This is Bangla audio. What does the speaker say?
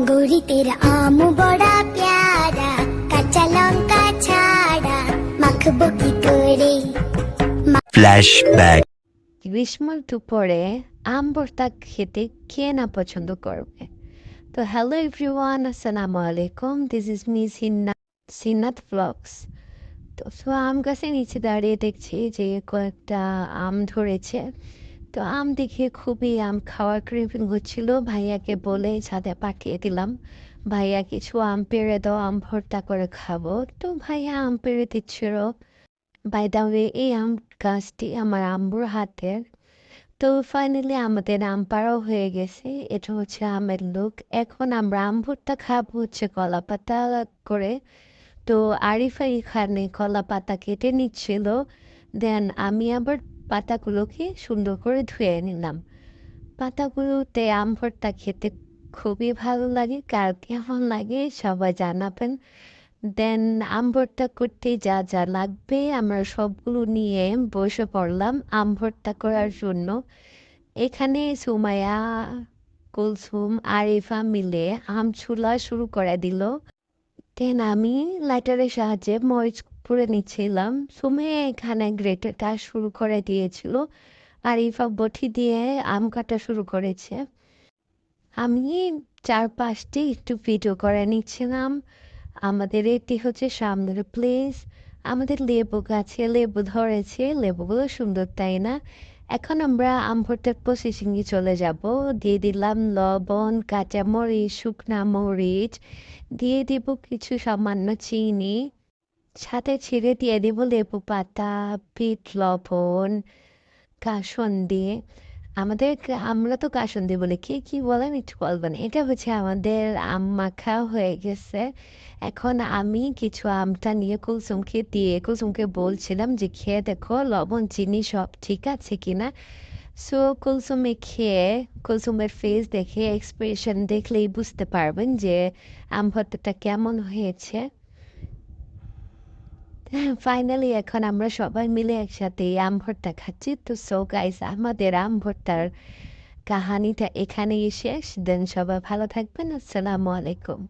गोरी तेरा आम बड़ा प्यारा कच्चा लंका छाड़ा माखबो की करे। ফ্ল্যাশব্যাক। গ্রীষ্ম দুপুরে আম ভর্তা খেতে কে না পছন্দ করবে। তো হ্যালো এভরিওয়ান, আসসালামু আলাইকুম, দিস ইজ মি সিনাত ব্লগস। তো আম গাছের নিচে দাঁড়িয়ে দেখছি যে কয়েকটা আম ধরেছে। তো আম দেখে খুবই আম খাওয়ার ক্রেভিং হচ্ছিল, ভাইয়াকে বলে ছাদে পাঠিয়ে দিলাম, ভাইয়া কিছু আম পেড়ে দাও, আম ভর্তা করে খাবো। তো ভাইয়া আম পেড়ে দিচ্ছিল। বাই দ্য ওয়ে, এই আম গাছটি আমার আম্মুর হাতের। তো ফাইনালি আমাদের আম পাড়াও হয়ে গেছে। এটা হচ্ছে আমের লুক। এখন আমরা আম ভর্তা খাবো হচ্ছে কলা পাতা করে। তো আরিফা এখানে কলা পাতা কেটে নিচ্ছিল, দেন আমি আবার পাতাগুলোকে সুন্দর করে ধুয়ে নিলাম। পাতাগুলোতে আম ভর্তা খেতে খুবই ভালো লাগে, কার কেমন লাগে সবাই জানাবেন। দেন আম ভর্তা করতে যা যা লাগবে আমরা সবগুলো নিয়ে বসে পড়লাম আম ভর্তা করার জন্য। এখানে সুমাইয়া, কুলসুম, আরিফা মিলে আম ছুলা শুরু করে দিল। দেন আমি লাইটারের সাহায্যে মরিচ পুড়ে নিচ্ছিলাম। সুমাইয়া এখানে গ্রেটের কাজ শুরু করে দিয়েছিল, আরিফা বটি দিয়ে আম কাটা শুরু করেছে। আমি চারপাশটি একটু ভিডিও করে নিচ্ছিলাম। আমাদের এটি হচ্ছে সামনের প্লেস। আমাদের লেবু গাছে লেবু ধরেছে, লেবুগুলো সুন্দর তাই না? এখন আমরা আম ভর্তার প্রসেসিংয়ে চলে যাব। দিয়ে দিলাম লবণ, কাঁচামরিচ, শুকনা মরিচ, দিয়ে দিব কিছু সামান্য চিনি, সাথে ছিঁড়ে দিয়ে দিব লেবু পাতা, বিট লবণ, কাসুন্দি। আমরা তো কাসুন্দি বলি, কে কি বলেন একটু বলবেন। এটা হচ্ছে আমাদের আম মাখা হয়ে গেছে। এখন আমি কিছু আমটা নিয়ে কুলসুমকে বলছিলাম যে খেয়ে দেখো লবণ চিনি সব ঠিক আছে কিনা। সো কুলসুমের ফেস দেখে, এক্সপ্রেশন দেখলেই বুঝতে পারবেন যে আম ভর্তাটা কেমন হয়েছে। ফাইনালি এখন আমরা সবাই মিলে একসাথে এই আম ভর্তা খাচ্ছি। তো সো গাইস, আমাদের আম ভর্তার কাহানিটা এখানেই শেষ। দেন সবাই ভালো থাকবেন, আসসালামু আলাইকুম।